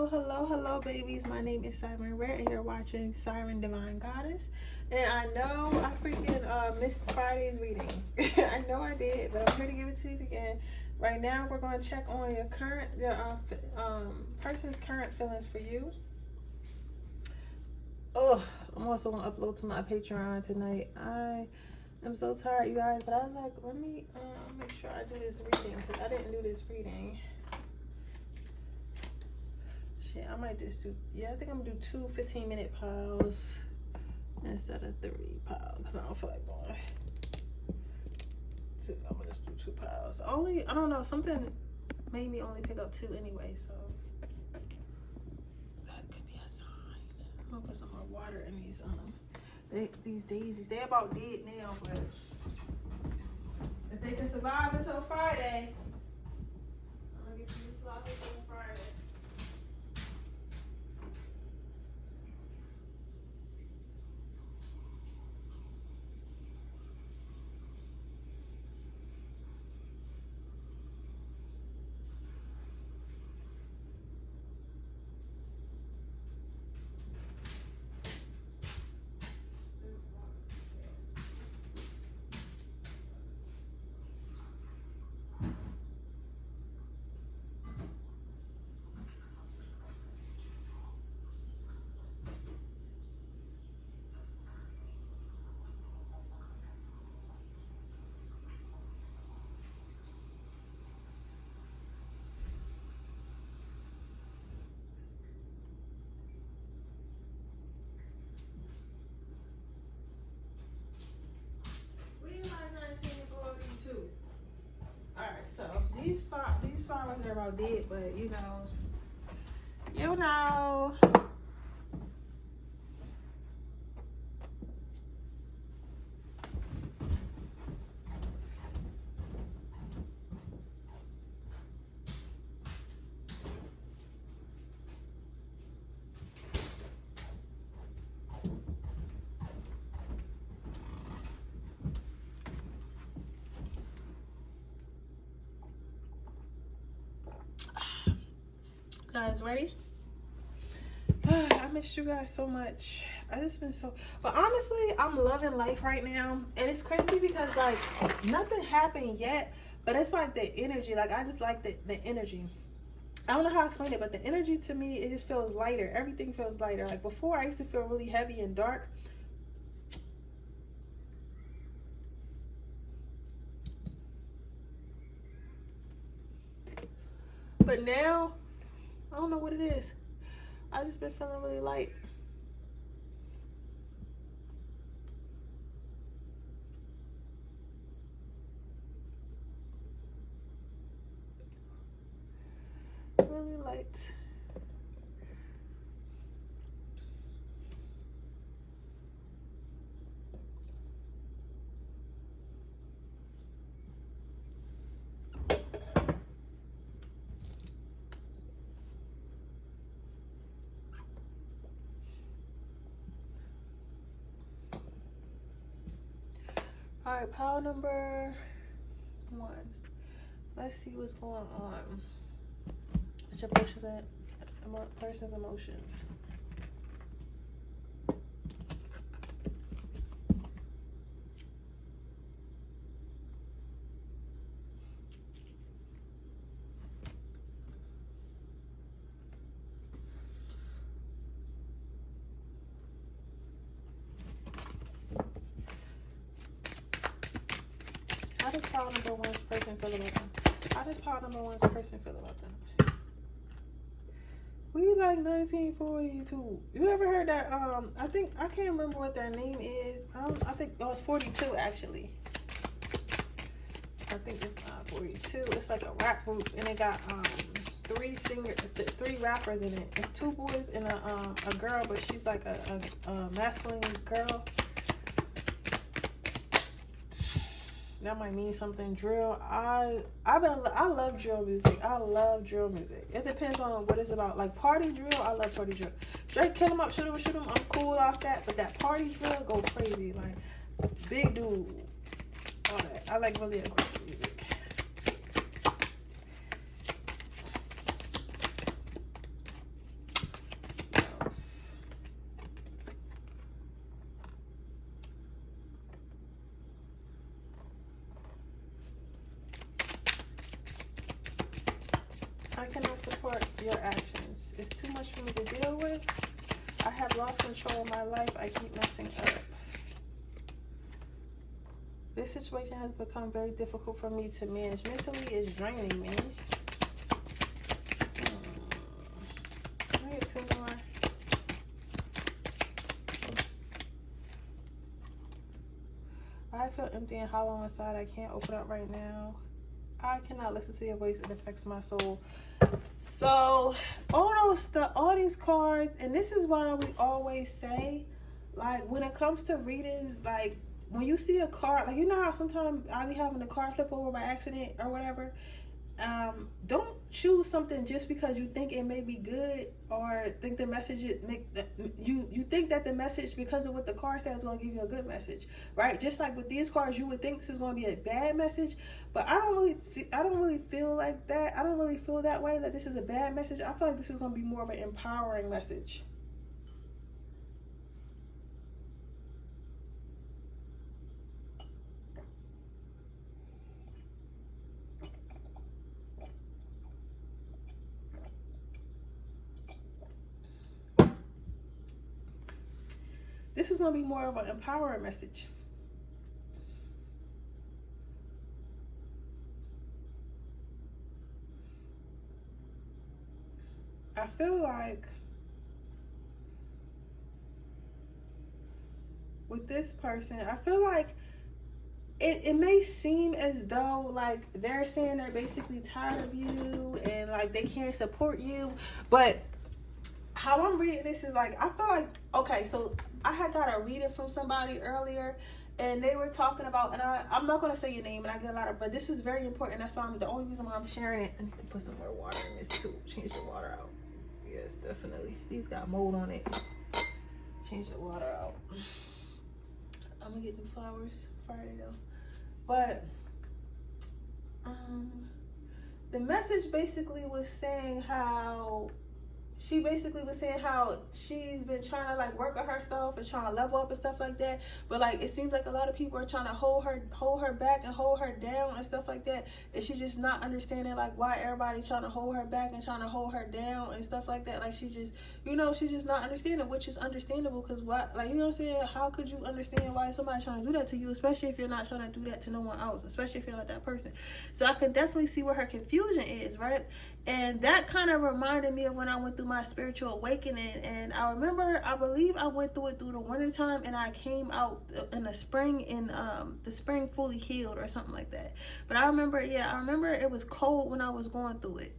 Hello, babies. My name is Siren Rare, and you're watching Siren Divine Goddess. And I know I freaking missed Friday's reading. I know I did, but I'm here to give it to you again. Right now, we're going to check on your person's current feelings for you. Oh, I'm also going to upload to my Patreon tonight. I am so tired, you guys, but I was like, let me make sure I do this reading, because I didn't do this reading. Shit, I might just do, I think I'm going to do 2 15-minute piles instead of 3 piles, because I don't feel like going 2. I'm going to just do 2 piles. I don't know, something made me only pick up 2 anyway, so that could be a sign. I'm going to put some more water in these daisies. They're about dead now, but if they can survive until Friday, I'm going to get some flowers on Friday. Alright, so these flowers are about dead, but you know. Guys, ready? I missed you guys so much. I just been so, but honestly, I'm loving life right now, and it's crazy because like nothing happened yet, but it's like the energy. Like I just like the energy. I don't know how to explain it, but the energy to me, it just feels lighter. Everything feels lighter. Like before, I used to feel really heavy and dark. But now, I don't know what it is. I just been feeling really light. Really light. All right, pile number 1. Let's see what's going on. What's your person's emotions? How does pile number 1's person feel about them? How does pile number 1's person feel about them? We like 1942. You ever heard that? I can't remember what their name is. I think it was 42 actually. I think it's 42. It's like a rap group, and it got 3 rappers in it. It's 2 boys and a girl, but she's like a masculine girl. That might mean something. Drill. I love drill music. I love drill music. It depends on what it's about. Like party drill, I love party drill. Straight kill him up, shoot him. I'm cool off that. But that party drill go crazy. Like big dude. All that. I like really aggressive music. lost control of my life. I keep messing up. This situation has become very difficult for me to manage. Mentally, it's draining me. Can I get 2 more? I feel empty and hollow inside. I can't open up right now. I cannot listen to your voice. It affects my soul. So all these cards, and this is why we always say, like, when it comes to readings, like, when you see a card, like, you know how sometimes I be having the card flip over by accident or whatever. Don't choose something just because you think it may be good, or think the message you think that the message, because of what the card says, is going to give you a good message, right? Just like with these cards, you would think this is going to be a bad message, but I don't really feel like that. I don't really feel that way, that this is a bad message. I feel like this is going to be more of an empowering message. This is going to be more of an empowering message. I feel like with this person, I feel like it may seem as though, like, they're saying they're basically tired of you and, like, they can't support you. But how I'm reading this is, like, I feel like, okay, so I had got a reading from somebody earlier, and they were talking about, and I'm not going to say your name, and I get a lot of, but this is very important. That's why the only reason why I'm sharing it. I need to put some more water in this too. Change the water out. Yes, definitely. These got mold on it. Change the water out. I'm going to get new flowers Friday though. But the message basically was saying how she's been trying to, like, work on herself and trying to level up and stuff like that. But, like, it seems like a lot of people are trying to hold her back and hold her down and stuff like that. And she's just not understanding, like, why everybody's trying to hold her back and trying to hold her down and stuff like that. Like, she's just not understanding, which is understandable, because what, like, you know what I'm saying? How could you understand why somebody's trying to do that to you, especially if you're not trying to do that to no one else, especially if you're not that person. So I can definitely see where her confusion is, right? And that kind of reminded me of when I went through my spiritual awakening. And I believe I went through it through the wintertime, and I came out in the spring, in the spring fully healed or something like that. But I remember it was cold when I was going through it.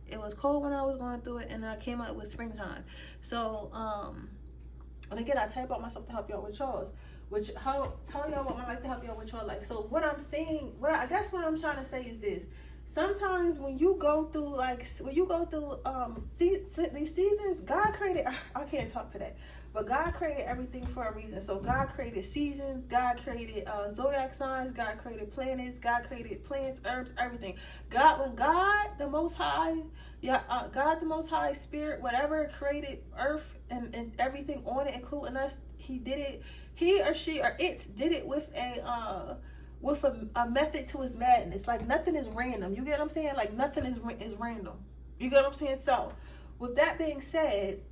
And I came out with springtime. So, and again, I type out myself to help y'all with y'all's. Tell y'all what I like to help y'all with your life. So what I'm saying, what I'm trying to say is this. Sometimes when you go through these seasons, God created, I can't talk to that, but God created everything for a reason. So God created seasons, God created zodiac signs, God created planets, God created plants, herbs, everything. God the Most High Spirit, whatever, created earth and everything on it, including us, he did it with a method to his madness. Like, nothing is random. You get what I'm saying? Like, nothing is random. You get what I'm saying? So, with that being said,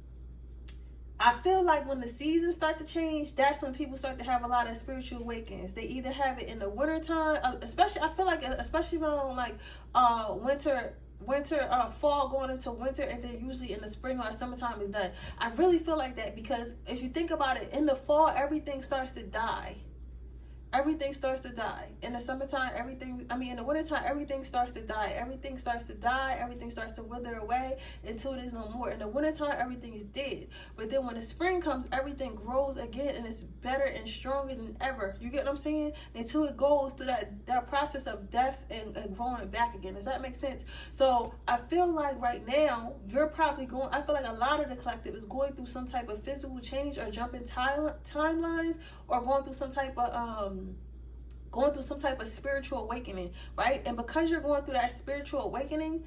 I feel like when the seasons start to change, that's when people start to have a lot of spiritual awakenings. They either have it in the wintertime, especially around, like, fall going into winter, and then usually in the spring or summertime is done. I really feel like that, because if you think about it, in the fall, everything starts to die. Everything starts to die. In the summertime, in the wintertime, everything starts to die. Everything starts to wither away until there's no more. In the wintertime, everything is dead. But then when the spring comes, everything grows again, and it's better and stronger than ever. You get what I'm saying? Until it goes through that process of death and growing back again. Does that make sense? So I feel like right now, I feel like a lot of the collective is going through some type of physical change, or jumping timelines, or going through some type of spiritual awakening, right? And because you're going through that spiritual awakening,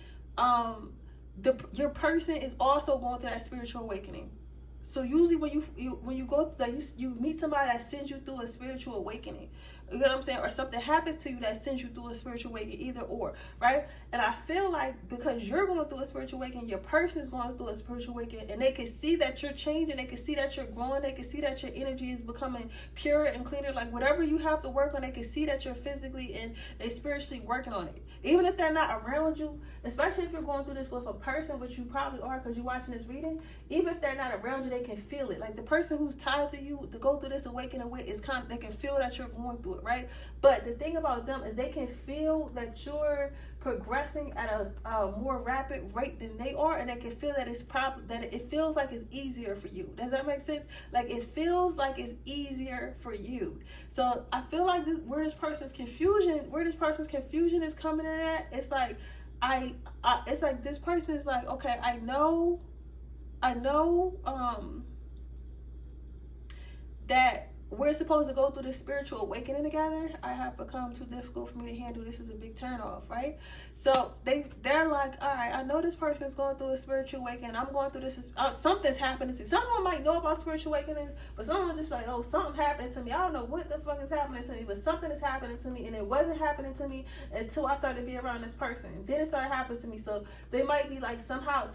your person is also going through that spiritual awakening. So usually when you go through that, you meet somebody that sends you through a spiritual awakening, You know what I'm saying? Or something happens to you that sends you through a spiritual awakening, either or, right? And I feel like because you're going through a spiritual awakening, your person is going through a spiritual awakening, and they can see that you're changing, they can see that you're growing, they can see that your energy is becoming purer and cleaner. Like whatever you have to work on, they can see that you're physically and they spiritually working on it. Even if they're not around you, especially if you're going through this with a person, which you probably are because you're watching this reading, even if they're not around you, they can feel it. Like the person who's tied to you to go through this awakening with is they can feel that you're going through it, right? But the thing about them is they can feel that you're progressing at a more rapid rate than they are, and they can feel that it feels like it's easier for you. Does that make sense? Like it feels like it's easier for you. So I feel like where this person's confusion is coming in at, it's like it's like this person is like, okay, I know that we're supposed to go through this spiritual awakening together. I have become too difficult for me to handle. This is a big turn off, right? So they're like, all right, I know this person is going through a spiritual awakening. I'm going through this. Something's happening to you. Someone might know about spiritual awakening, but someone just like, oh, something happened to me. I don't know what the fuck is happening to me, but something is happening to me, and it wasn't happening to me until I started to be around this person. Then it started happening to me. So they might be like somehow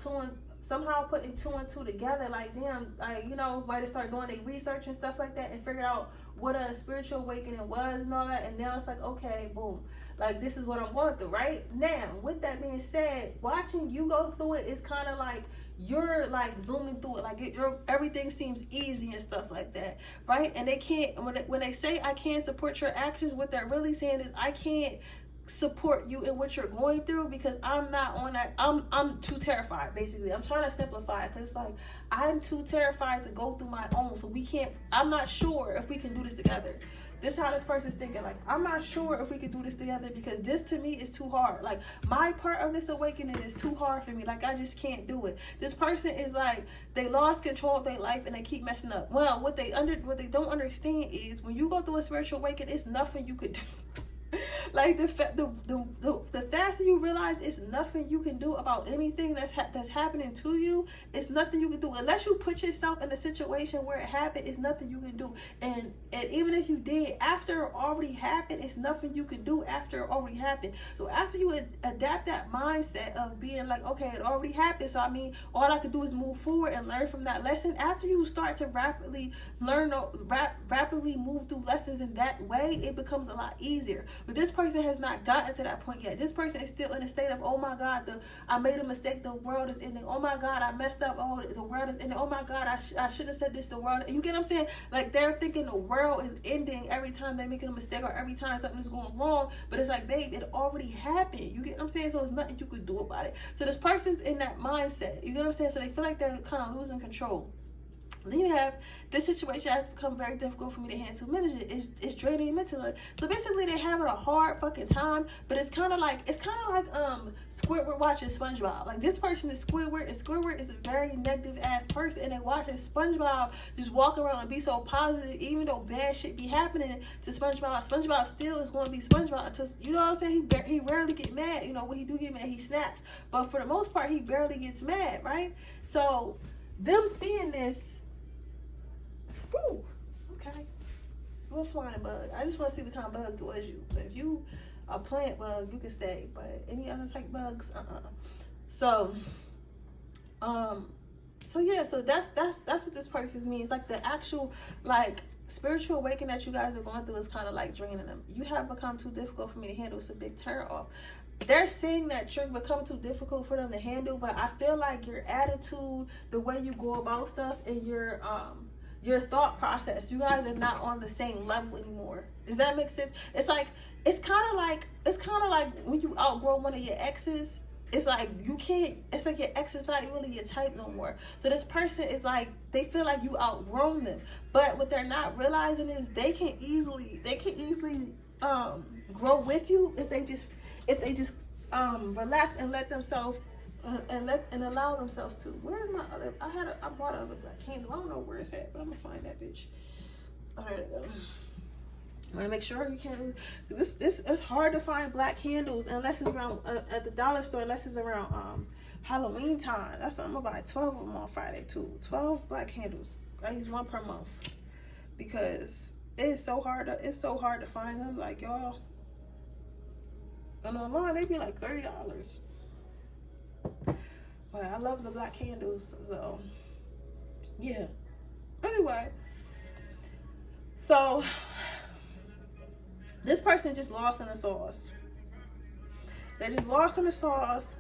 putting two and two together, like damn, like, you know, might have started doing their research and stuff like that and figured out what a spiritual awakening was and all that, and now it's like, okay, boom, like this is what I'm going through right now. With that being said, watching you go through it is kind of like you're like zooming through it, like everything seems easy and stuff like that, right? And they can't, when they say I can't support your actions, what they're really saying is I can't support you in what you're going through because I'm not on that. I'm too terrified, basically. I'm trying to simplify it because it's like I'm too terrified to go through my own, so we can't. I'm not sure if we can do this together. This is how this person's thinking. Like, I'm not sure if we can do this together because this to me is too hard. Like, my part of this awakening is too hard for me. Like, I just can't do it. This person is like, they lost control of their life and they keep messing up. Well, what they don't understand is when you go through a spiritual awakening, it's nothing you could do. Like the faster you realize it's nothing you can do about anything that's happening to you, it's nothing you can do unless you put yourself in a situation where it happened. It's nothing you can do, and even if you did after it already happened, it's nothing you can do after it already happened. So after you adapt that mindset of being like, okay, it already happened, so I mean, all I can do is move forward and learn from that lesson. After you start to rapidly move through lessons in that way, it becomes a lot easier. But this person has not gotten to that point yet. This person is still in a state of, oh my God, I made a mistake, the world is ending. Oh my God, I messed up, oh, the world is ending. Oh my God, I should have said this, the world. You get what I'm saying? Like, they're thinking the world is ending every time they're making a mistake or every time something is going wrong. But it's like, babe, it already happened. You get what I'm saying? So there's nothing you could do about it. So this person's in that mindset. You get what I'm saying? So they feel like they're kind of losing control. Then you have, this situation has become very difficult for me to handle. Manage it. It's draining mentally. So basically, they're having a hard fucking time. But it's kind of like Squidward watching SpongeBob. Like, this person is Squidward, and Squidward is a very negative ass person, and they're watching SpongeBob just walk around and be so positive, even though bad shit be happening to SpongeBob. SpongeBob still is going to be SpongeBob until, you know what I'm saying? He rarely get mad. You know, when he do get mad, he snaps. But for the most part, he barely gets mad, right? So them seeing this. Woo, okay. You're a flying bug. I just want to see what kind of bug was you. If you a plant bug, you can stay. But any other type bugs, So yeah. So that's what this person means. Like the actual spiritual awakening that you guys are going through is kind of like draining them. You have become too difficult for me to handle. It's a big turn off. They're saying that you've become too difficult for them to handle, but I feel like your attitude, the way you go about stuff, and your thought process, you guys are not on the same level anymore. Does that make sense? It's kind of like when you outgrow one of your exes. It's like you can't. It's like your ex is not really your type no more. So this person is like, they feel like you outgrown them, but what they're not realizing is they can easily grow with you if they just relax and let themselves. And allow themselves to. Where's my other? I bought other black candle. I don't know where it's at, but I'm gonna find that bitch. Oh, there it go. I'm gonna make sure you can't. This it's hard to find black candles unless it's around at the dollar store. Unless it's around Halloween time. That's I'm gonna buy 12 of them on Friday too. 12 black candles. I use one per month because It's so hard to find them, like, y'all. And online they be like $30. But I love the black candles, so yeah. Anyway, so this person just lost in the sauce. They just lost in the sauce.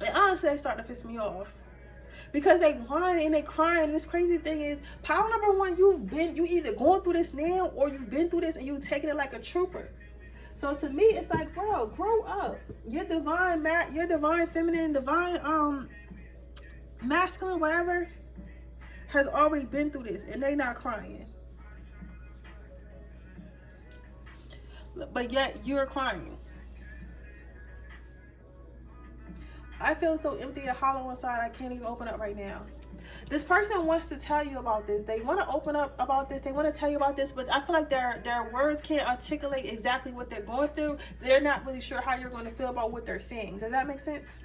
And honestly, they start to piss me off. Because they whining and they crying. And this crazy thing is, pile number one, you either going through this now or you've been through this and you taking it like a trooper. So to me, it's like, bro, grow up. Your divine feminine, divine masculine, whatever, has already been through this and they not crying. But yet you're crying. I feel so empty and hollow inside, I can't even open up right now. This person wants to tell you about this. They want to open up about this. They want to tell you about this, but I feel like their words can't articulate exactly what they're going through. So they're not really sure how you're going to feel about what they're saying. Does that make sense?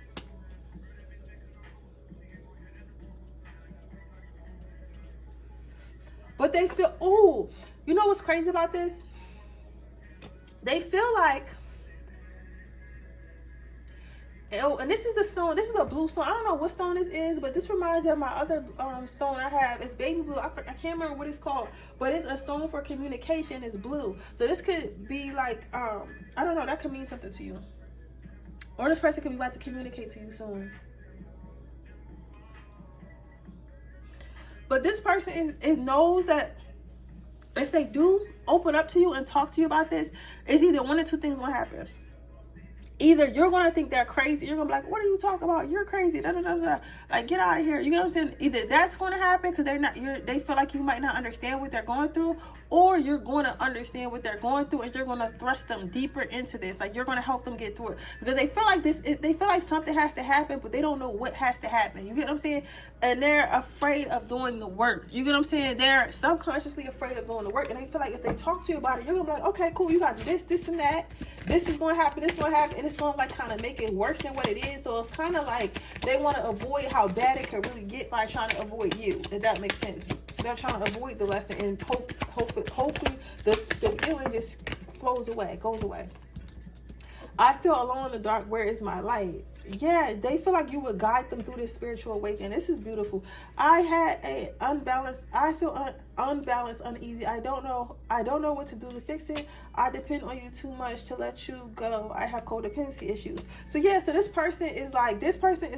But they feel, oh, you know what's crazy about this? They feel like, oh, and this is the stone. This is a blue stone. I don't know what stone this is, but this reminds me of my other stone I have. It's baby blue. I can't remember what it's called, but it's a stone for communication. It's blue. So this could be like, I don't know. That could mean something to you. Or this person could be about to communicate to you soon. But this person knows that if they do open up to you and talk to you about this, it's either one or two things will happen. Either you're going to think they're crazy. You're going to be like, what are you talking about? You're crazy. Da, da, da, da. Like, get out of here. You know what I'm saying? Either that's going to happen because they feel like you might not understand what they're going through, or you're going to understand what they're going through and you're going to thrust them deeper into this. Like, you're going to help them get through it because they feel like they feel like something has to happen, but they don't know what has to happen. You get what I'm saying? And they're afraid of doing the work. You get what I'm saying? They're subconsciously afraid of doing the work, and they feel like if they talk to you about it, you're going to be like, okay, cool. You got this, and that. This is going to happen. This is going to happen. And it's going to like kind of make it worse than what it is. So it's kind of like they want to avoid how bad it could really get by trying to avoid you, if that makes sense. They're trying to avoid the lesson, and hopefully the feeling just goes away. I feel alone in the dark. Where is my light? Yeah, they feel like you would guide them through this spiritual awakening. This is beautiful. I feel unbalanced, uneasy. I don't know what to do to fix it. I depend on you too much to let you go. I have codependency issues. So yeah, so this person is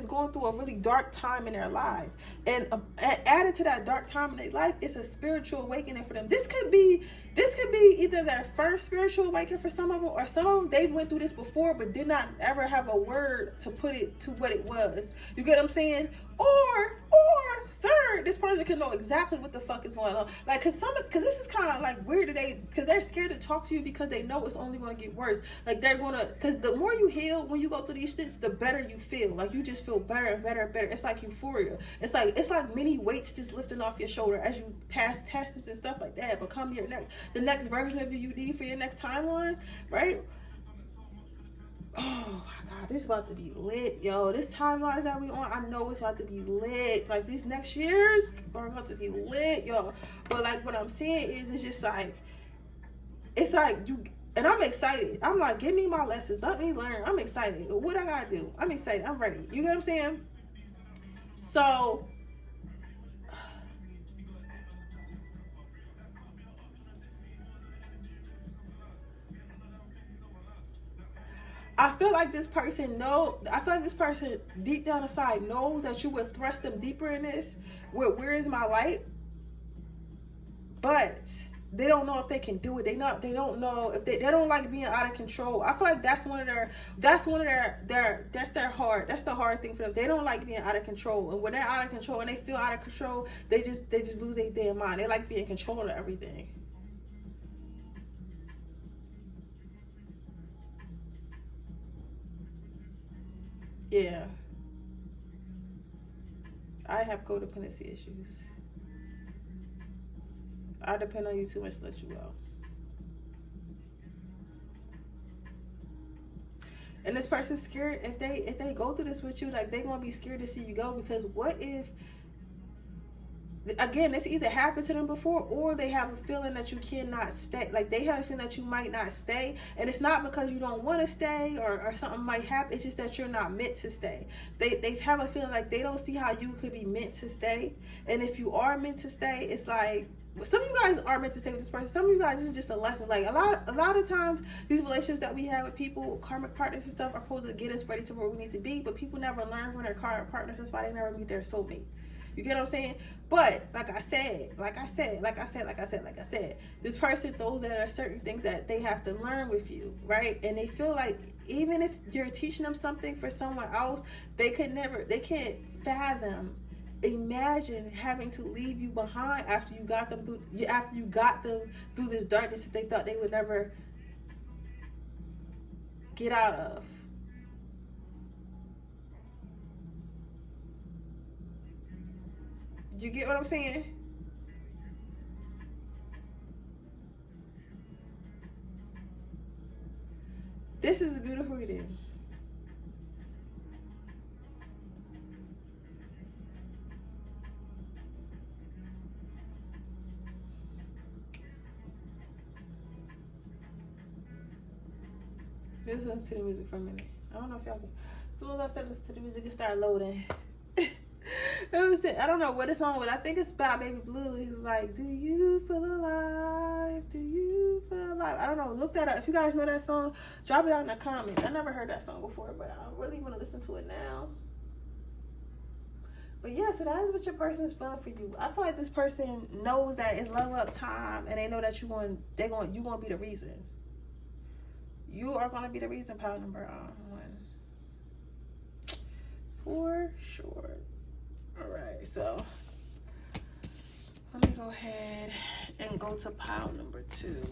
going through a really dark time in their life, and added to that dark time in their life, it's a spiritual awakening for them. This could be either their first spiritual awakening for some of them, or some of them they went through this before but did not ever have a word to put it to what it was. You get what I'm saying? Or third, this person can know exactly what the fuck is going on. Like, cause this is kind of like weird today, because they're scared to talk to you because they know it's only going to get worse. Like, because the more you heal when you go through these things, the better you feel. Like, you just feel better and better and better. It's like euphoria. It's like many weights just lifting off your shoulder as you pass tests and stuff like that. Become the next version of you need for your next timeline, right? Oh my God, this is about to be lit, yo. This timelines that we on, I know it's about to be lit. Like, these next years are about to be lit, yo. But like, what I'm saying is, it's just like, it's like you, and I'm excited. I'm like, give me my lessons, let me learn. I'm excited. What I gotta do? I'm excited. I'm ready. You get what I'm saying? So I feel like this person deep down inside knows that you would thrust them deeper in this with where is my light, but they don't know if they can do it. They don't know if they don't like being out of control. I feel like that's the hard thing for them. They don't like being out of control, and when they're out of control and they feel out of control, they just lose their damn mind. They like being in control of everything. Yeah. I have codependency issues. I depend on you too much to let you go. And this person's scared if they go through this with you, like, they gonna be scared to see you go, because what if again, it's either happened to them before, or they have a feeling that you cannot stay. Like, they have a feeling that you might not stay, and it's not because you don't want to stay or something might happen. It's just that you're not meant to stay. They have a feeling like they don't see how you could be meant to stay. And if you are meant to stay, it's like, some of you guys are meant to stay with this person. Some of you guys, this is just a lesson. Like, a lot of times, these relationships that we have with people, karmic partners and stuff, are supposed to get us ready to where we need to be, but people never learn from their karmic partners. That's why they never meet their soulmate. You get what I'm saying? But like I said, this person knows that there are certain things that they have to learn with you, right? And they feel like even if you're teaching them something for someone else, they can't fathom, imagine having to leave you behind after you got them through this darkness that they thought they would never get out of. You get what I'm saying? This is a beautiful reading. Listen to the music for a minute. I don't know if y'all can. As soon as I said listen to the music, it started loading. I don't know what it's on with. I think it's about Baby Blue. He's like, do you feel alive? Do you feel alive? I don't know. Look that up. If you guys know that song, drop it out in the comments. I never heard that song before, but I really want to listen to it now. But yeah, so that is what your person is feeling for you. I feel like this person knows that it's level up time, and they know that you gonna be the reason. You are gonna be the reason. Pile number 1, for sure. All right, so let me go ahead and go to pile number 2.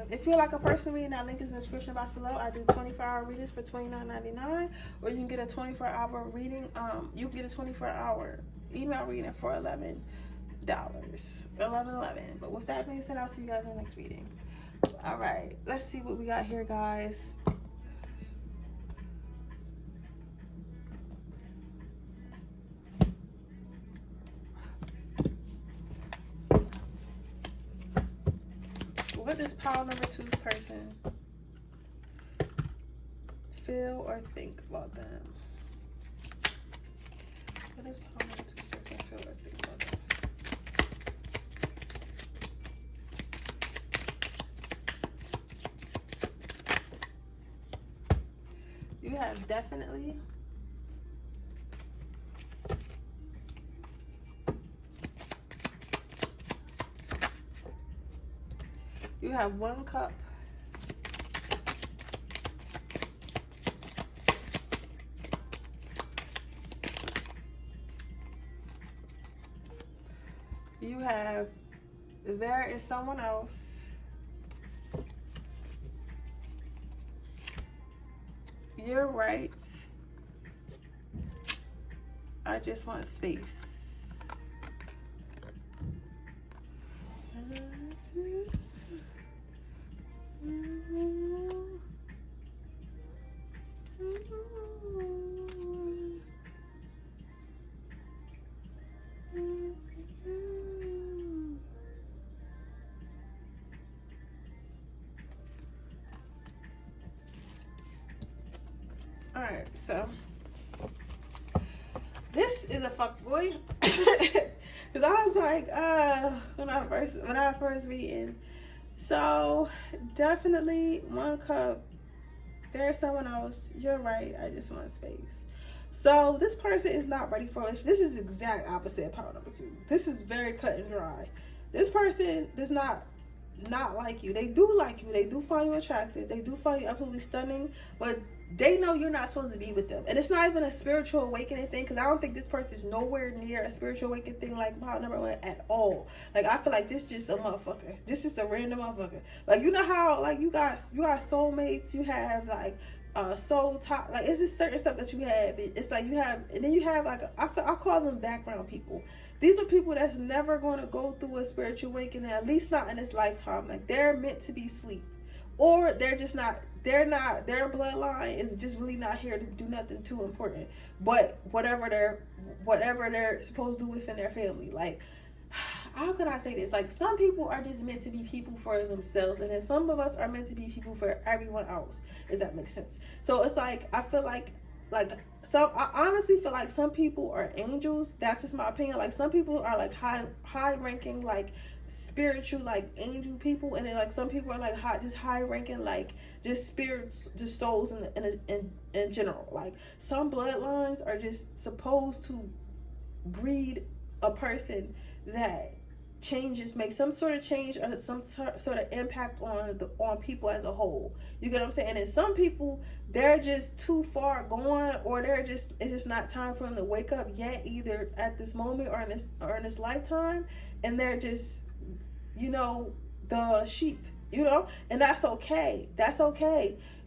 If you like a personal reading, that link is in the description box below. I do 24-hour readings for $29.99, or you can get a 24-hour reading. You can get a 24-hour email reading for $11. $11.11. But with that being said, I'll see you guys in the next reading. All right, let's see what we got here, guys. What does pile number 2 person feel or think about them? What does pile number 2 person feel or think about them? You have definitely. You have 1 cup. You have, there is someone else. You're right. I just want space. Alright, so this is a fuckboy. Cause I was like, when I first reading. So definitely 1 cup. There's someone else. You're right. I just want space. So this person is not ready for it. This is exact opposite of power number 2. This is very cut and dry. This person does not like you. They do like you. They do find you attractive. They do find you absolutely stunning. But they know you're not supposed to be with them. And it's not even a spiritual awakening thing, because I don't think this person is nowhere near a spiritual awakening thing like power number 1 at all. Like, I feel like this just a motherfucker. This is a random motherfucker. Like, you know how, like, you got soulmates, you have, like, soul top, like, it's just certain stuff that you have. It's like you have, and then you have, like, I call them background people. These are people that's never going to go through a spiritual awakening, at least not in this lifetime. Like, they're meant to be asleep. Or they're just not their bloodline is just really not here to do nothing too important, but whatever they're supposed to do within their family. Like, how can I say this? Like, some people are just meant to be people for themselves, and then some of us are meant to be people for everyone else. Does that make sense? So it's like, I feel like I honestly feel like some people are angels. That's just my opinion. Like, some people are like high ranking, like spiritual, like angel people, and then like some people are like high ranking, like just spirits, just souls in general. Like, some bloodlines are just supposed to breed a person that makes some sort of change or some sort of impact on people as a whole. You get what I'm saying? And some people, they're just too far gone, or it's just not time for them to wake up yet, either at this moment or in this lifetime, and they're just, the sheep, and that's okay.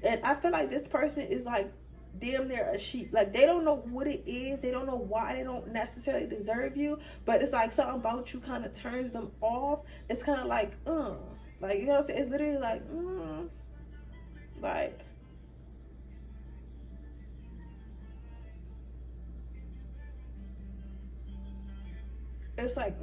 And I feel like this person is like damn near a sheep. Like, they don't know what it is, they don't know why, they don't necessarily deserve you, but it's like something about you kind of turns them off. It's kind of like like, you know what I'm saying? It's literally like like, it's like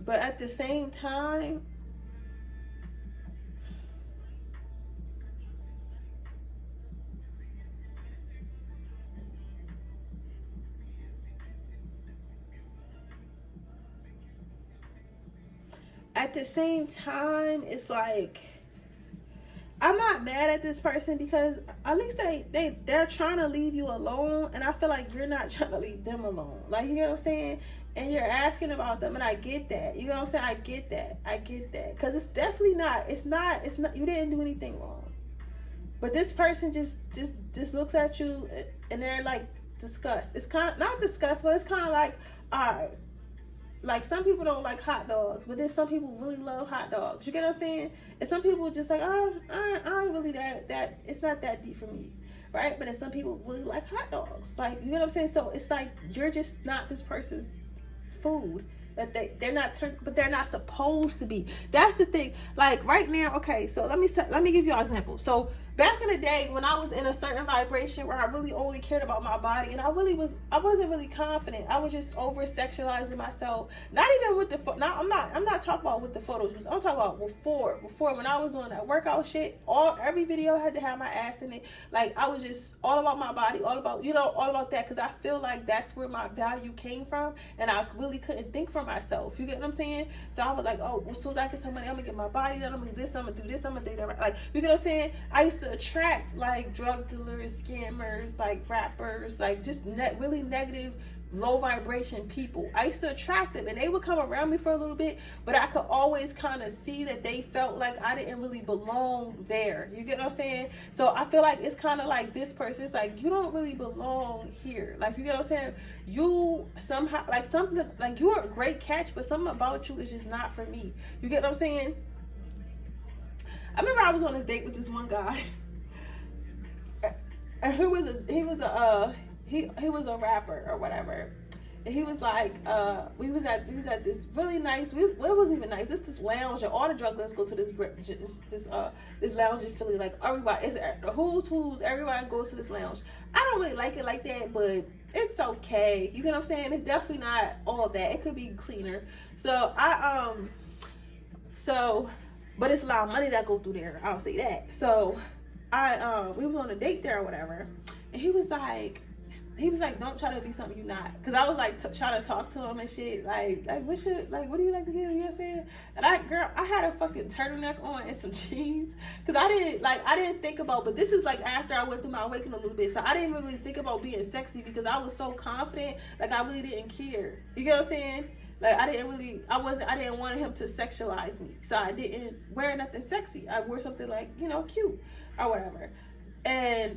but at the same time, it's like, I'm not mad at this person, because at least they're trying to leave you alone, and I feel like you're not trying to leave them alone. Like, you know what I'm saying? And you're asking about them, and I get that. You know what I'm saying? I get that. Because it's definitely not, it's not, you didn't do anything wrong. But this person just looks at you, and they're like disgust. It's kind of, not disgust, but it's kind of like, alright. Like, some people don't like hot dogs, but then some people really love hot dogs. You get what I'm saying? And some people just like, oh, I ain't really that, it's not that deep for me. Right? But then some people really like hot dogs. Like, you know what I'm saying? So it's like, you're just not this person's food. That but they're not supposed to be. That's the thing. Like, right now, okay, so let me give you an example. So back in the day, when I was in a certain vibration where I really only cared about my body, and I wasn't really confident. I was just over sexualizing myself. Not even with I'm not talking about with the photos. I'm talking about before when I was doing that workout shit. Every video had to have my ass in it. Like, I was just all about my body, all about that, because I feel like that's where my value came from, and I really couldn't think for myself. You get what I'm saying? So I was like, oh, as soon as I get some money, I'm gonna get my body done. I'm gonna do this. I'm gonna do this. I'm gonna do that. Like, you get what I'm saying? I used to attract like drug dealers, scammers, like rappers, like just really negative, low vibration people. I used to attract them, and they would come around me for a little bit, but I could always kind of see that they felt like I didn't really belong there. You get what I'm saying? So I feel like it's kind of like this person. It's like, you don't really belong here. Like, you get what I'm saying? You somehow, like, something, like, you're a great catch, but something about you is just not for me. You get what I'm saying? I remember I was on this date with this one guy, and he was a rapper or whatever. And he was like, we was at this really nice, it wasn't even nice, it's this lounge, and all the drug dealers go to this lounge in Philly. Like, everybody, it's who's everybody goes to this lounge. I don't really like it like that, but it's okay. You get what I'm saying? It's definitely not all that. It could be cleaner. So but it's a lot of money that go through there, I'll say that. So we was on a date there or whatever, and he was like, don't try to be something you're not. Because I was like trying to talk to him and shit, like what do you like to do? You know what I'm saying? And I had a fucking turtleneck on and some jeans, because I didn't think about, but this is like after I went through my awakening a little bit, so I didn't really think about being sexy, because I was so confident, like, I really didn't care. You get what I'm saying? Like, I didn't want him to sexualize me, so I didn't wear nothing sexy. I wore something like, cute or whatever. And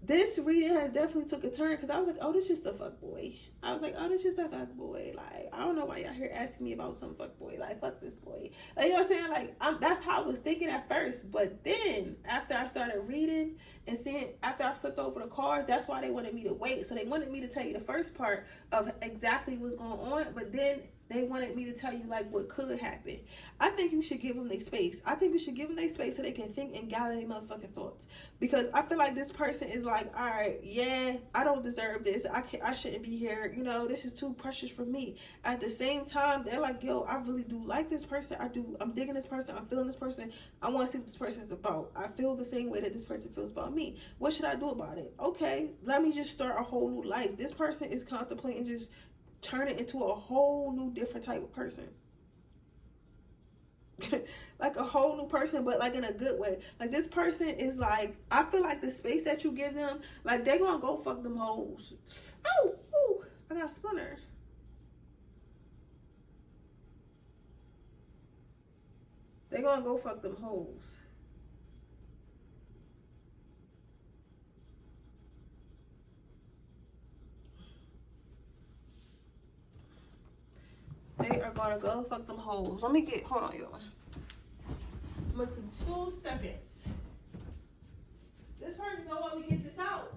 this reading has definitely took a turn because I was like, oh, this just a fuck boy. I was like, oh, this just a fuck boy. Like, I don't know why y'all here asking me about some fuck boy. Like, fuck this boy. Like, you know what I'm saying? Like, that's how I was thinking at first. But then, after I started reading and seeing, after I flipped over the cards, that's why they wanted me to wait. So they wanted me to tell you the first part of exactly what's going on. But then they wanted me to tell you, like, what could happen. I think you should give them their space. I think you should give them their space so they can think and gather their motherfucking thoughts. Because I feel like this person is like, all right, yeah, I don't deserve this. I shouldn't be here. You know, this is too precious for me. At the same time, they're like, yo, I really do like this person. I'm digging this person. I'm feeling this person. I want to see what this person is about. I feel the same way that this person feels about me. What should I do about it? Okay, let me just start a whole new life. This person is contemplating just turning into a whole new different type of person. Like a whole new person, but like in a good way. Like this person is like, I feel like the space that you give them, like they gonna go fuck them hoes. Oh, I got a splinter. They gonna go fuck them hoes. They are gonna go fuck them hoes. Let me get, hold on, y'all. I'm gonna do 2 seconds. This person don't want me to get this out.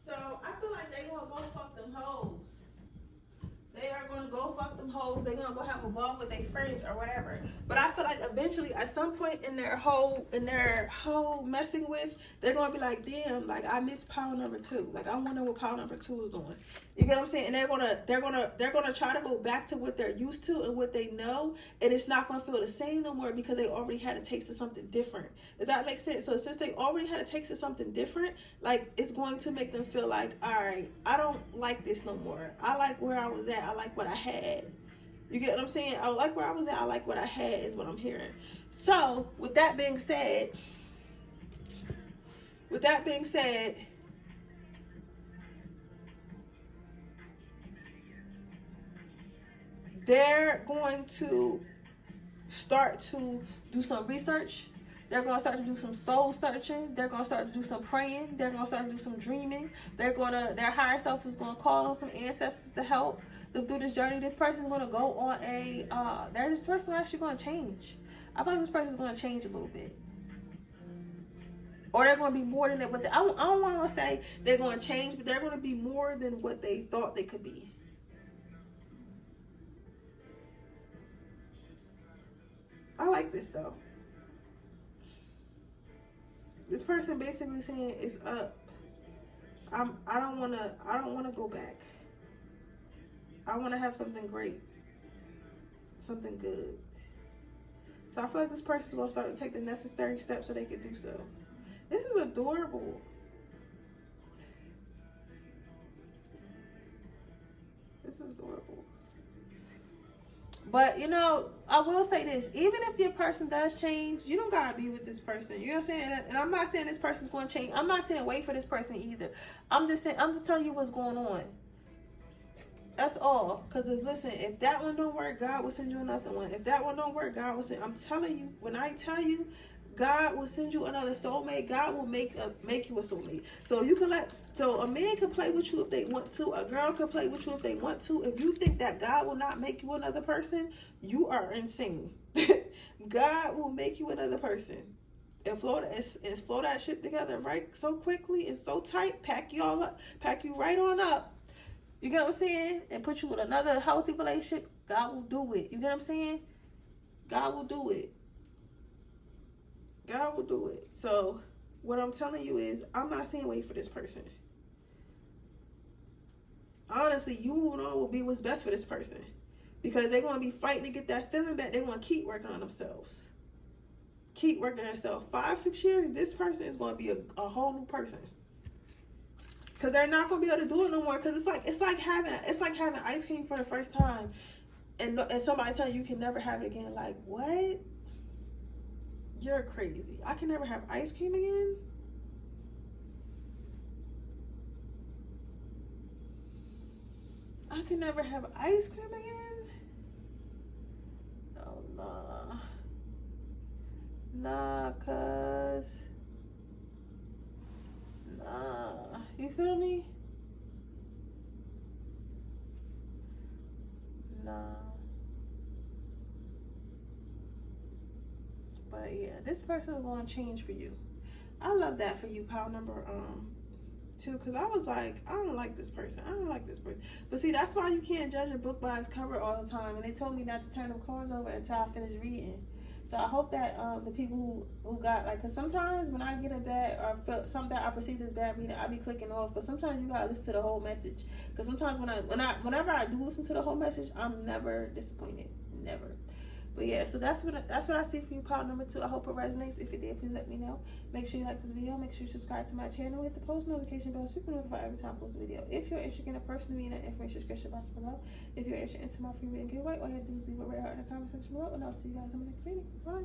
So I feel like they gonna go fuck them hoes. They are gonna go fuck them hoes. They're gonna go have a ball with their friends or whatever. But I feel like eventually, at some point in their whole messing with, they're gonna be like, damn, like I miss pile number 2. Like I wonder what pile number 2 is doing. You get what I'm saying? And they're gonna try to go back to what they're used to and what they know, and it's not gonna feel the same no more because they already had a taste of something different. Does that make sense? So since they already had a taste of something different, like it's going to make them feel like, all right, I don't like this no more. I like where I was at. I like what I had. You get what I'm saying? I like where I was at. I like what I had is what I'm hearing. So with that being said, they're going to start to do some research. They're going to start to do some soul searching. They're going to start to do some praying. They're going to start to do some dreaming. Their higher self is going to call on some ancestors to help them through this journey. This person is going to go on this person is actually going to change. I feel like this person is going to change a little bit. Or they're going to be more than that. But I don't want to say they're going to change, but they're going to be more than what they thought they could be. I like this though. This person basically saying it's up. I don't wanna go back. I wanna have something great. Something good. So I feel like this person's gonna start to take the necessary steps so they can do so. This is adorable. This is adorable. But, you know, I will say this. Even if your person does change, you don't got to be with this person. You know what I'm saying? And I'm not saying this person's going to change. I'm not saying wait for this person either. I'm just telling you what's going on. That's all. Because, if that one don't work, God will send you another one. If that one don't work, God will send... I'm telling you, when I tell you, God will send you another soulmate. God will make you a soulmate. So a man can play with you if they want to. A girl can play with you if they want to. If you think that God will not make you another person, you are insane. God will make you another person. And flow that shit together right so quickly and so tight. Pack you all up. Pack you right on up. You get what I'm saying? And put you in another healthy relationship. God will do it. You get what I'm saying? God will do it. God will do it. So what I'm telling you is, I'm not saying wait for this person. Honestly, you moving on will be what's best for this person. Because they're going to be fighting to get that feeling back. They're going to keep working on themselves. Keep working on themselves. 5-6 years, this person is going to be a whole new person. Because they're not gonna be able to do it no more. Because it's like having ice cream for the first time, and somebody tell you can never have it again. Like, what? You're crazy. I can never have ice cream again. I can never have ice cream again. Oh nah, nah, cuz nah. You feel me? Nah. But yeah, this person is going to change for you. I love that for you, pile number 2, because I was like, I don't like this person. I don't like this person. But see, that's why you can't judge a book by its cover all the time. And they told me not to turn them cards over until I finish reading. So I hope that the people who got, like, because sometimes when I get a bad or feel something that I perceive as bad reading, I be clicking off. But sometimes you gotta listen to the whole message. Because sometimes whenever I do listen to the whole message, I'm never disappointed. Never. But yeah, so that's what I see for you, pile number 2. I hope it resonates. If it did, please let me know. Make sure you like this video. Make sure you subscribe to my channel. Hit the post notification bell so you can be notified every time I post a video. If you're interested in a person, me in the information description box below. If you're interested in my free reading giveaway, all you have to do is leave a red heart in the comment section below, and I'll see you guys in my next reading. Bye.